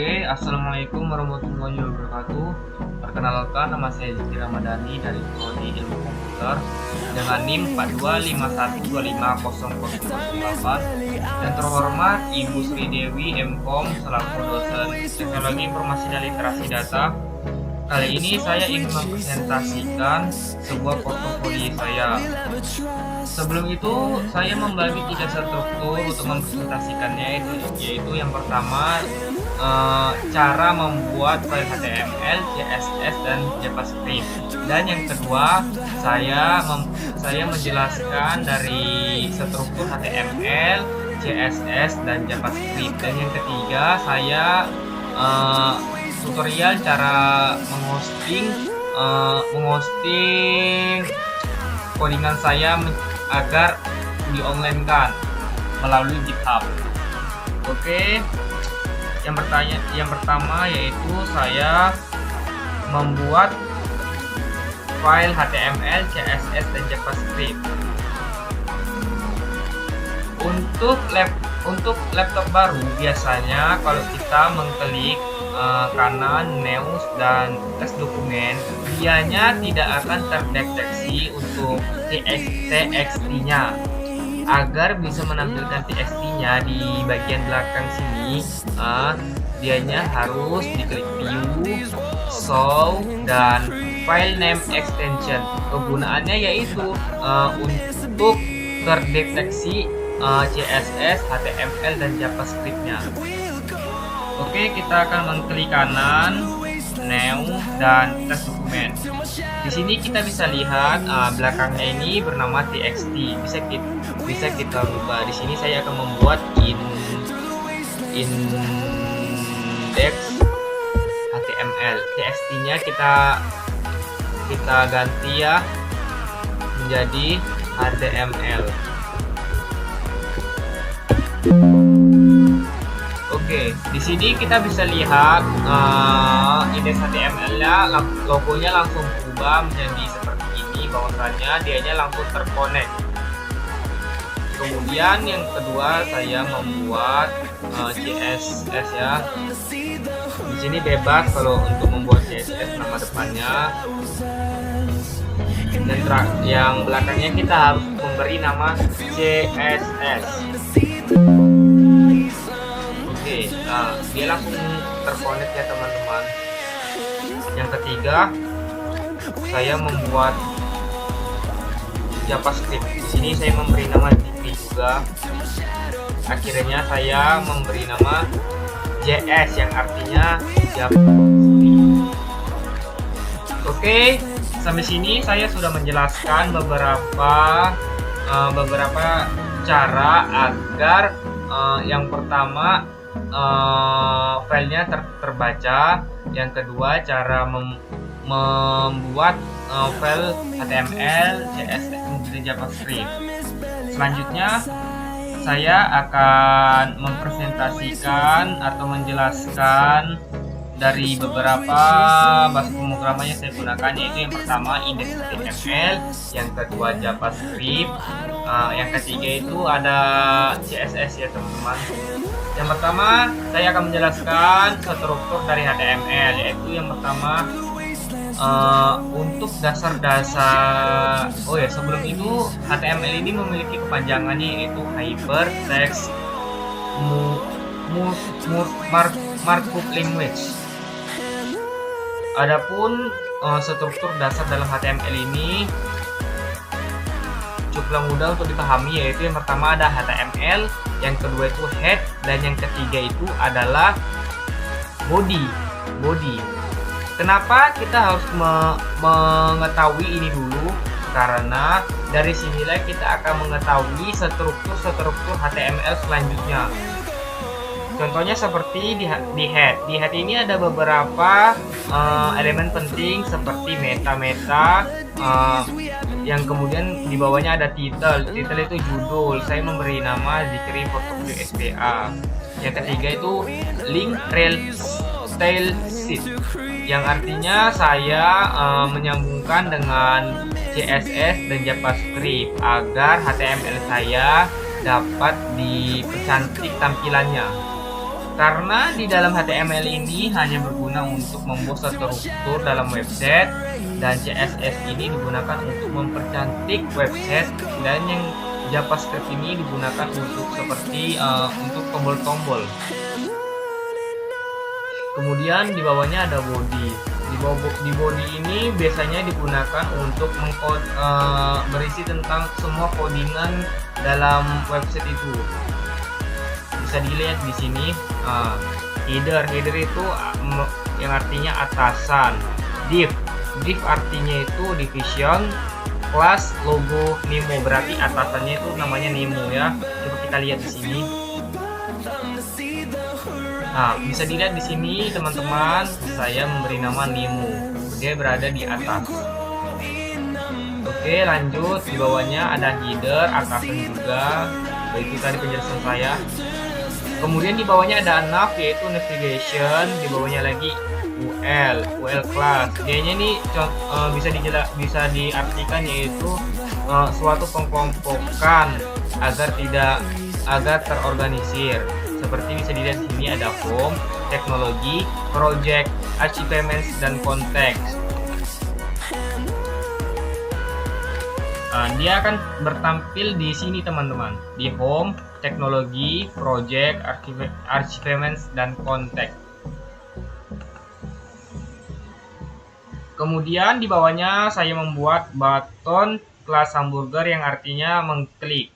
Oke, assalamualaikum warahmatullahi wabarakatuh. Perkenalkan, nama saya Zikri Ramadhani dari Prodi Ilmu Komputer dengan NIM 4251250008. Dan terhormat Ibu Sri Dewi MKom selaku dosen Teknologi Informasi dan Literasi Data. Kali ini saya ingin mempresentasikan sebuah portofolio saya. Sebelum itu, saya membagi 3 struktur untuk mempresentasikannya, yaitu yang pertama cara membuat file HTML, CSS, dan JavaScript. Dan yang kedua, saya menjelaskan dari struktur HTML, CSS, dan JavaScript. Dan yang ketiga, saya tutorial cara menghosting codingan saya agar di-online-kan melalui GitHub. Oke, yang pertama yaitu saya membuat file HTML, CSS, dan JavaScript. Untuk laptop baru, biasanya kalau kita mengklik kanan news dan teks dokumen, dianya tidak akan terdeteksi untuk txt-nya. Agar bisa menampilkan txt-nya di bagian belakang sini, dianya harus diklik view, show, dan file name extension. Kegunaannya yaitu untuk terdeteksi CSS, HTML, dan JavaScript-nya. Oke, kita akan mengklik kanan, new, dan teks dokumen. Di sini kita bisa lihat belakangnya ini bernama txt. Bisa kita rubah. Di sini saya akan membuat index HTML. Txt-nya kita ganti ya menjadi HTML. Oke, di sini kita bisa lihat indeks HTML-nya, logonya langsung berubah menjadi seperti ini, bahwasanya dianya langsung terkonek. Kemudian yang kedua, saya membuat CSS ya. Di sini bebas kalau untuk membuat CSS nama depannya. Dan yang belakangnya kita harus memberi nama CSS. Nah, dia langsung terkonek ya teman-teman. Yang ketiga, saya membuat JavaScript. Di sini saya memberi nama Zikri juga. Akhirnya saya memberi nama JS yang artinya JavaScript. Oke, sampai sini saya sudah menjelaskan beberapa cara agar yang pertama filenya terbaca, yang kedua cara membuat file HTML, CSS, dan JavaScript. Selanjutnya saya akan mempresentasikan atau menjelaskan dari beberapa bahasa pemrograman yang saya gunakan, yaitu yang pertama indeks HTML, yang kedua JavaScript, yang ketiga itu ada CSS ya teman-teman. Yang pertama saya akan menjelaskan struktur dari HTML, yaitu yang pertama untuk dasar-dasar. Oh ya, sebelum itu HTML ini memiliki kepanjangannya, yaitu Hypertext Markup Language. Adapun struktur dasar dalam HTML ini cukup mudah untuk dipahami, yaitu yang pertama ada HTML, yang kedua itu head, dan yang ketiga itu adalah body. Kenapa kita harus mengetahui ini dulu? Karena dari sinilah kita akan mengetahui struktur HTML selanjutnya. Contohnya seperti di head. Di head ini ada beberapa elemen penting seperti meta, yang kemudian di bawahnya ada title. Title itu judul. Saya memberi nama Zikri Portfolio SPA. Yang ketiga itu link rel style sheet, yang artinya saya menyambungkan dengan CSS dan JavaScript agar HTML saya dapat dipercantik tampilannya. Karena di dalam HTML ini hanya berguna untuk membuat struktur dalam website, dan CSS ini digunakan untuk mempercantik website, dan yang JavaScript ini digunakan untuk seperti untuk tombol-tombol. Kemudian di bawahnya ada body. Di body ini biasanya digunakan untuk berisi tentang semua codingan dalam website itu. Bisa dilihat di sini header itu yang artinya atasan, div artinya itu division, class, logo, Nemo berarti atasannya itu namanya Nemo ya. Coba kita lihat di sini. Nah, bisa dilihat di sini teman-teman, saya memberi nama Nemo, dia berada di atas. Oke, lanjut. Di bawahnya ada header, atasan juga. Itu tadi penjelasan saya. Kemudian di bawahnya ada nav, yaitu navigation. Di bawahnya lagi UL class. Dia-nya ini bisa diartikan yaitu suatu pengkelompokan agar terorganisir. Seperti bisa dilihat di sini ada home, teknologi, project, achievements, dan konteks. Dia akan bertampil di sini teman-teman, di home, teknologi, project, achievements, dan konteks. Kemudian di bawahnya saya membuat button kelas hamburger yang artinya mengklik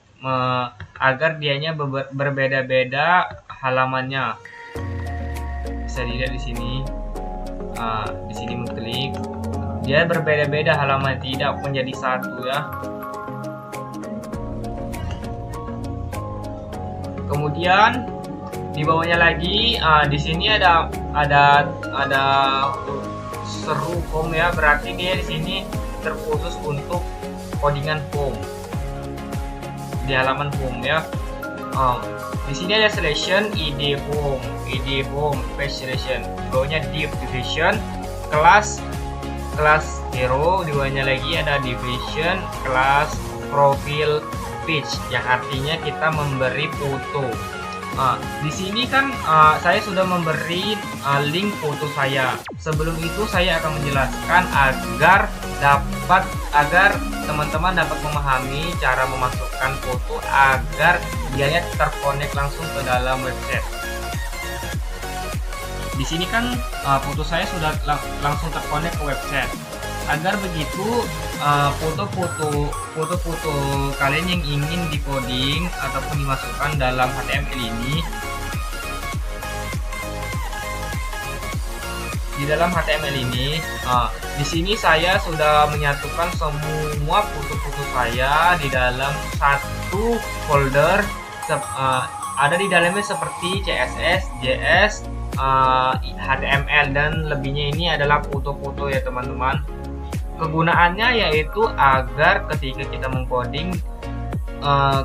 agar dianya berbeda-beda halamannya. Bisa dilihat di sini. Di sini mengklik. Dia berbeda-beda halaman, tidak menjadi satu ya. Kemudian di bawahnya lagi, di sini ada seru home ya, berarti dia di sini terkhusus untuk codingan home di halaman home ya. Di sini ada selection, id home, page selection. Di bawahnya div division, kelas hero. Di bawahnya lagi ada division, kelas profile page yang artinya kita memberi foto. Di sini kan saya sudah memberi link foto saya. Sebelum itu saya akan menjelaskan agar teman-teman dapat memahami cara memasukkan foto agar dia terkonek langsung ke dalam website. Di sini kan foto saya sudah langsung terkonek ke website. Agar begitu foto-foto kalian yang ingin di-coding ataupun dimasukkan dalam HTML ini, di sini saya sudah menyatukan semua foto-foto saya di dalam satu folder. Ada di dalamnya seperti CSS, JS, HTML, dan lebihnya ini adalah foto-foto ya teman-teman. Kegunaannya yaitu agar ketika kita mengcoding,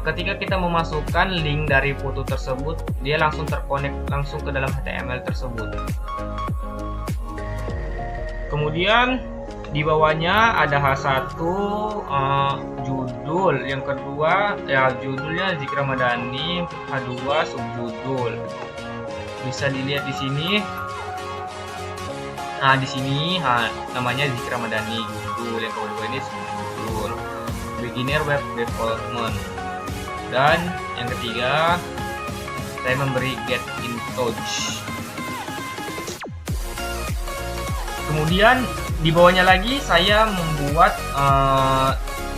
ketika kita memasukkan link dari foto tersebut, dia langsung terkonek langsung ke dalam HTML tersebut. Kemudian di bawahnya ada H1 judul, yang kedua ya judulnya Zikri Ramadhani, H2 subjudul. Bisa dilihat di sini. Nah, di sini namanya Zikri Ramadhani judul, yang kedua ini subjudul, beginner web development, dan yang ketiga saya memberi get in touch. Kemudian di bawahnya lagi saya membuat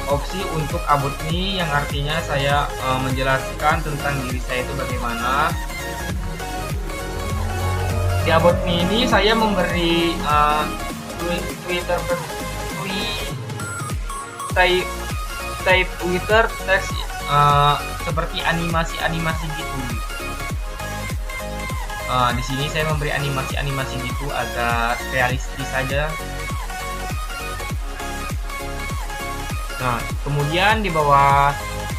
opsi untuk about me, yang artinya saya menjelaskan tentang diri saya itu bagaimana. Di about me ini saya memberi Twitter teks seperti animasi gitu. Di sini saya memberi animasi gitu agar realistis saja. Nah, kemudian di bawah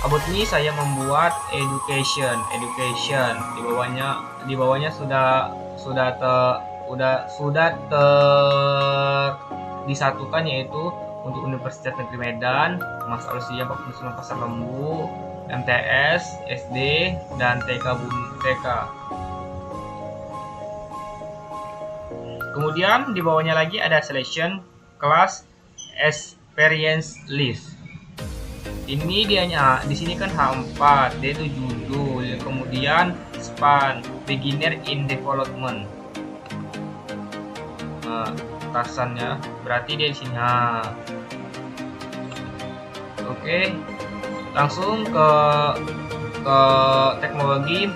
about me saya membuat education. Di bawahnya sudah disatukan, yaitu untuk Universitas Negeri Medan, Mas Alusia 49 Pasar Lembu, MTS, SD, dan TK. Kemudian di bawahnya lagi ada selection class experience list. Ini dianya di sini kan H4, dia itu judul, kemudian span beginner in development. Atasannya berarti dia di sini. Oke, langsung ke teknologi.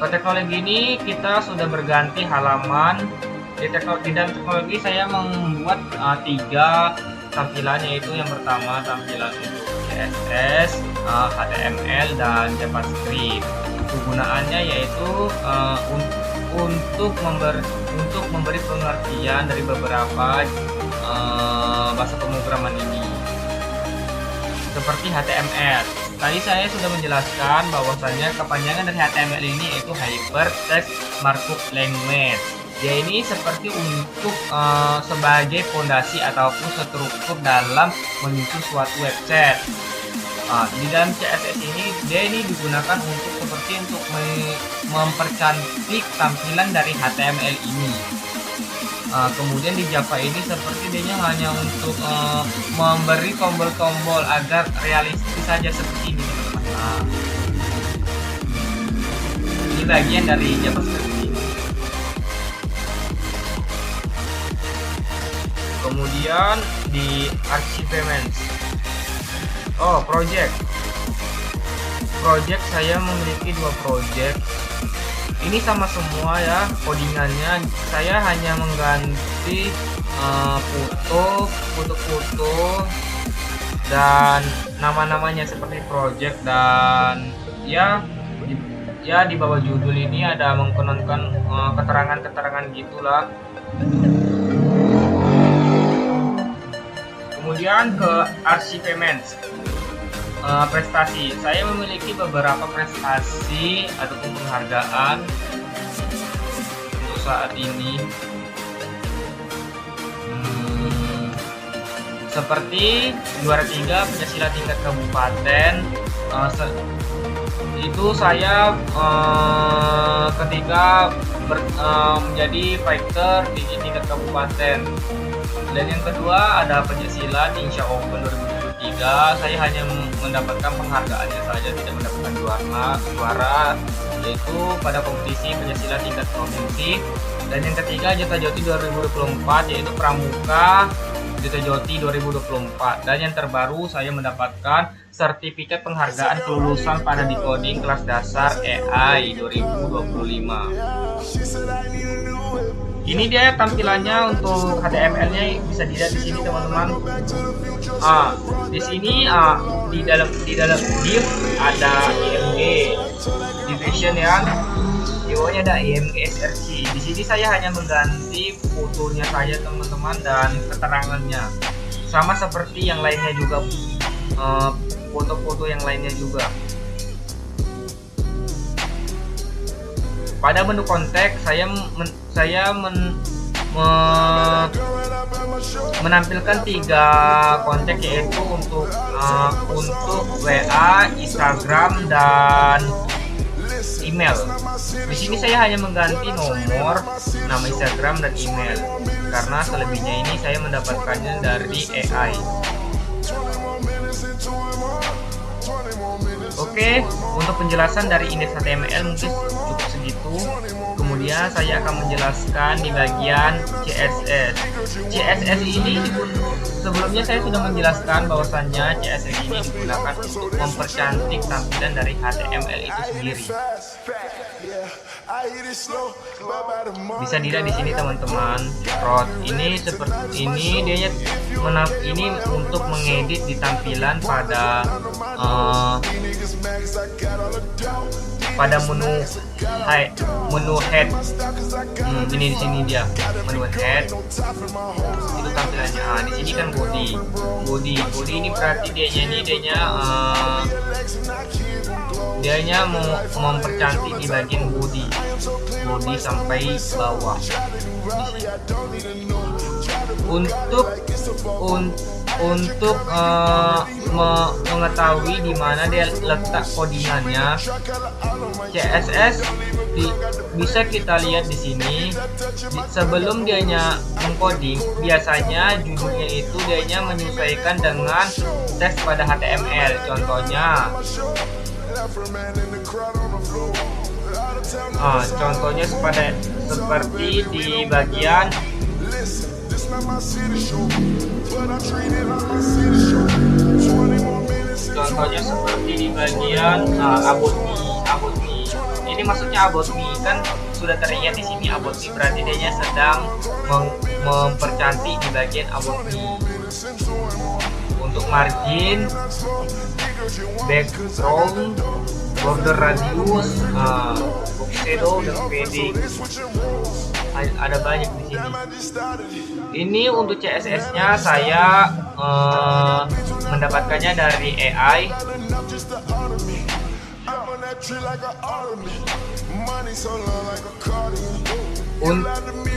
Ke teknologi ini kita sudah berganti halaman. Di dalam teknologi saya membuat 3 tampilan, yaitu yang pertama tampilan untuk CSS, HTML, dan JavaScript. Kegunaannya yaitu untuk memberi pengertian dari beberapa bahasa pemrograman ini, seperti HTML. Tadi saya sudah menjelaskan bahwasannya kepanjangan dari HTML ini yaitu Hypertext Markup Language. Dia ini seperti untuk sebagai fondasi ataupun struktur dalam menyusun suatu website. Di dalam CSS ini dia ini digunakan untuk mempercantik tampilan dari HTML ini. Kemudian di Java ini seperti dia hanya untuk memberi tombol-tombol agar realistis saja seperti ini, teman-teman. Ini bagian dari JavaScript ini. Kemudian di achievements, project saya memiliki 2 project. Ini sama semua ya codingannya. Saya hanya mengganti foto dan nama-namanya seperti project, dan ya di bawah judul ini ada mengkononkan keterangan-keterangan gitulah. Kemudian ke achievements, prestasi. Saya memiliki beberapa prestasi ataupun penghargaan untuk saat ini, seperti juara 3 pencaksilat tingkat kabupaten. Itu saya ketika menjadi fighter di tingkat kabupaten. Dan yang kedua ada pencaksilat Insya Open 2023. Saya hanya mendapatkan penghargaannya saja, tidak mendapatkan juara, yaitu pada kompetisi pencaksilat tingkat provinsi. Dan yang ketiga Jota Joti 2024, yaitu Pramuka Jota Joti 2024. Dan yang terbaru saya mendapatkan sertifikat penghargaan kelulusan pada decoding kelas dasar AI 2025. Ini dia tampilannya untuk HTML-nya, bisa dilihat di sini teman-teman. Di sini di dalam div ada img division ya. Di bawahnya ada img src. Di sini saya hanya mengganti fotonya saja teman-teman dan keterangannya. Sama seperti yang lainnya juga, foto-foto yang lainnya juga. Pada menu konteks saya menampilkan 3 konteks, yaitu untuk WA, Instagram, dan email. Di sini saya hanya mengganti nomor, nama Instagram, dan email, karena selebihnya ini saya mendapatkannya dari AI. Oke, untuk penjelasan dari indeks HTML mungkin cukup segitu. Kemudian saya akan menjelaskan di bagian CSS. CSS ini sebelumnya saya sudah menjelaskan bahwasannya CSS ini digunakan untuk mempercantik tampilan dari HTML itu sendiri. Bisa dilihat di sini teman-teman. Ini seperti ini, dia ini untuk mengedit di tampilan pada menu head. Ini di sini dia menu head. Itu tampilannya. Di sini kan body ini berarti dianya mau mempercantik di bagian body sampai bawah. Untuk mengetahui di mana dia letak codingannya, CSS bisa kita lihat di sini, sebelum dianya mengcoding, biasanya judulnya itu dianya menyesuaikan dengan teks pada HTML. Contohnya seperti di bagian about me. Ini maksudnya about me kan sudah terlihat di sini about me, berarti dia sedang mempercantik di bagian about me. Untuk margin, background, border radius, box shadow dan padding, ada banyak di sini. Ini untuk CSS-nya saya mendapatkannya dari AI.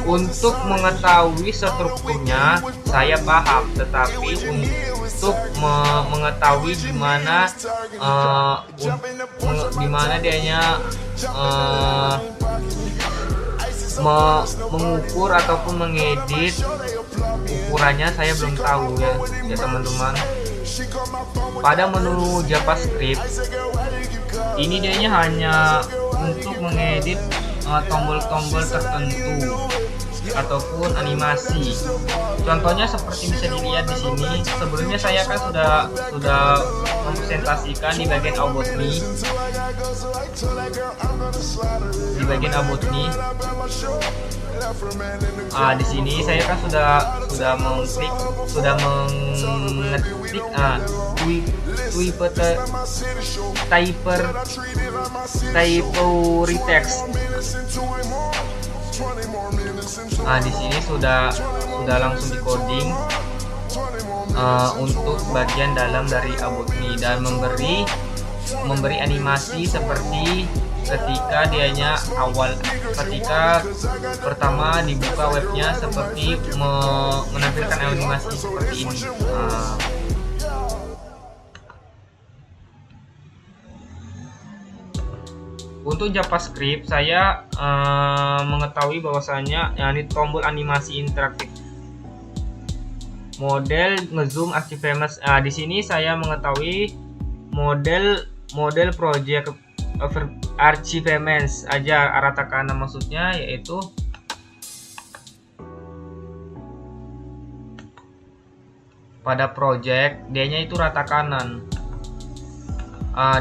Untuk mengetahui strukturnya saya paham, tetapi untuk mengetahui dimana dianya mengukur ataupun mengedit ukurannya saya belum tahu ya teman-teman. Pada menu JavaScript ini dianya hanya untuk mengedit tombol-tombol tertentu ataupun animasi. Contohnya seperti bisa dilihat di sini. Sebelumnya saya kan sudah mempresentasikan di bagian about me. Di sini saya kan sudah mengetik typo retext. Di sini sudah langsung di coding untuk bagian dalam dari about me dan memberi animasi seperti ketika pertama dibuka webnya, seperti menampilkan animasi seperti ini. Untuk JavaScript saya mengetahui bahwasanya ini tombol animasi interaktif, model ngezoom Archifements. Di sini saya mengetahui model project Archifements aja rata kanan, maksudnya yaitu pada project dianya itu rata kanan.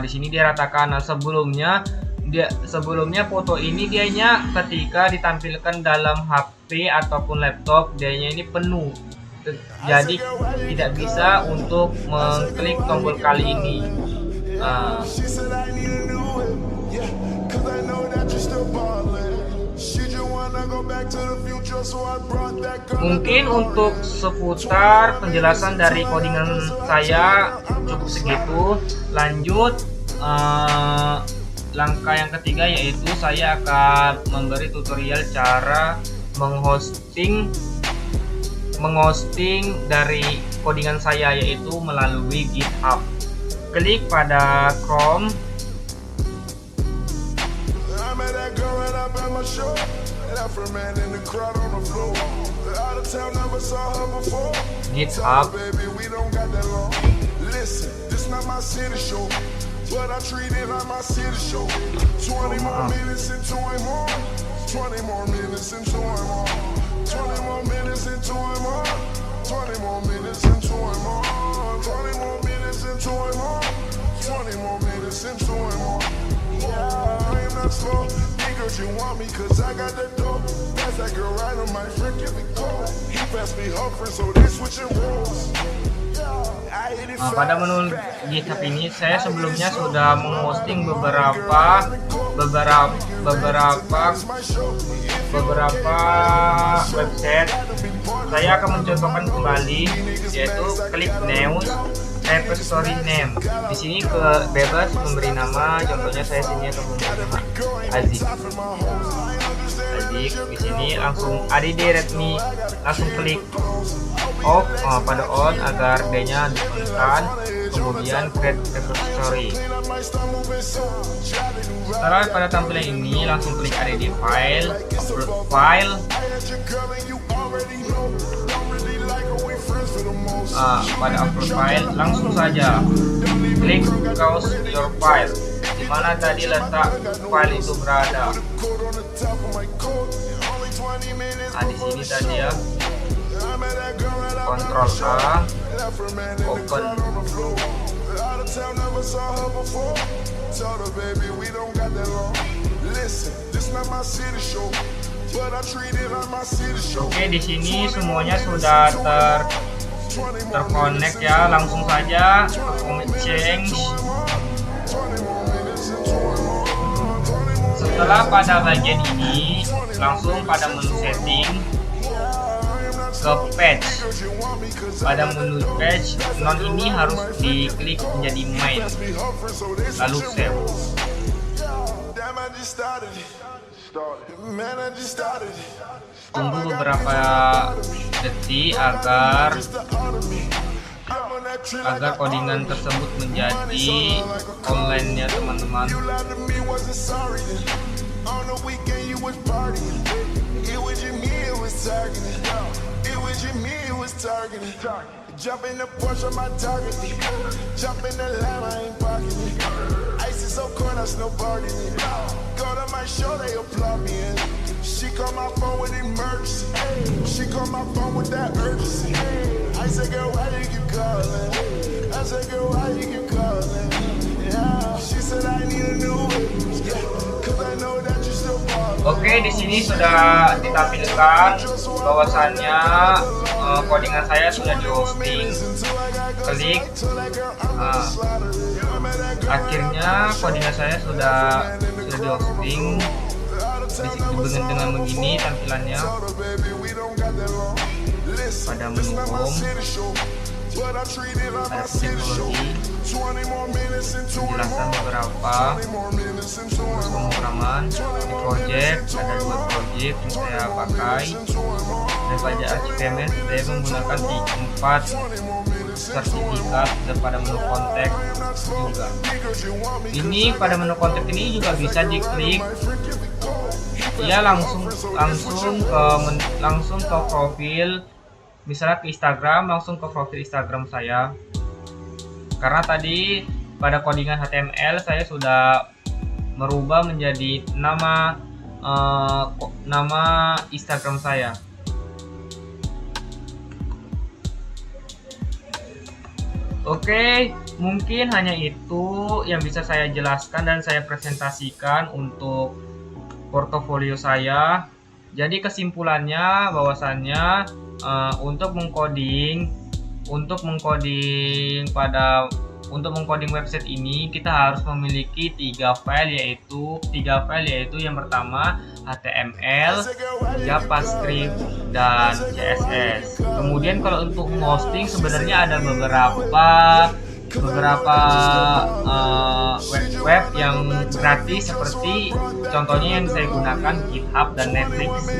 Di sini dia rata kanan. Sebelumnya foto ini dianya ketika ditampilkan dalam HP ataupun laptop dianya ini penuh, jadi tidak bisa untuk mengklik tombol kali ini. Mungkin untuk seputar penjelasan dari codingan saya cukup segitu. Lanjut langkah yang ketiga, yaitu saya akan memberi tutorial cara menghosting dari codingan saya, yaitu melalui GitHub. Klik pada Chrome, GitHub, but I treat it like my city show. 20 more minutes into it more. 20 more minutes into it more. 20 more minutes into it more. 20 more minutes into it more. 20 more minutes into it more. 20 more minutes into it more. Yeah, I am not slow. Because you want me, cause I got that dope. That's that girl right on my friend, give me gold. He passed me her friend, so they switching roles. Pada menu GitHub ini saya sebelumnya sudah menghosting beberapa website. Saya akan mencontohkan kembali, yaitu klik news, repository name. Di sini bebas memberi nama. Contohnya saya sini akan memberi nama Aziz. klik di sini langsung ADD Redmi, langsung klik off pada on agar D-nya ditekan, kemudian create repository. Setelah pada tampilan ini langsung klik ADD file, upload file. Pada upload file langsung saja klik browse your file, dimana tadi letak file itu berada. Di sini tadi ya, Ctrl A, open. Oke, di sini semuanya sudah terkonek ya, langsung saja commit change. Setelah pada bagian ini langsung pada menu setting ke page. Pada menu page non ini harus diklik menjadi main, lalu save. Tunggu beberapa detik agar codingan tersebut menjadi online-nya teman-teman. She call my phone with emergency. She call my phone with that urgency. I said, girl, why you keep calling? I said, girl, why you keep calling? Yeah. She said, I need a new way. Yeah. Cause I know that you still falling. Oke, di sini sudah ditampilkan bahwasannya codingan saya sudah di hosting. Klik, akhirnya codingan saya sudah di hosting. Dengan begini tampilannya. Pada menu home ada teknologi, penjelasan beberapa pemrograman. Di project ada 2 project yang saya pakai, dan pada HTML saya menggunakan 4 sertifikat, dan pada menu kontak juga. Ini pada menu kontak ini juga bisa diklik ya, langsung ke profil, misalnya ke Instagram, langsung ke profil Instagram saya. Karena tadi pada codingan HTML saya sudah merubah menjadi nama Instagram saya. Oke, mungkin hanya itu yang bisa saya jelaskan dan saya presentasikan untuk portofolio saya. Jadi kesimpulannya bahwasannya untuk mengcoding website ini kita harus memiliki 3 file yaitu yang pertama HTML, JavaScript, dan CSS. Kemudian kalau untuk hosting sebenarnya ada beberapa web yang gratis, seperti contohnya yang saya gunakan GitHub dan Netflix.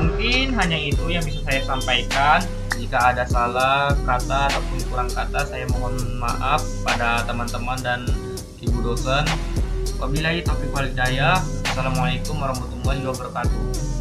Mungkin hanya itu yang bisa saya sampaikan. Jika ada salah kata ataupun kurang kata, saya mohon maaf pada teman-teman dan ibu dosen. Wabillahi taufiq wal hidayah. Assalamualaikum warahmatullahi wabarakatuh.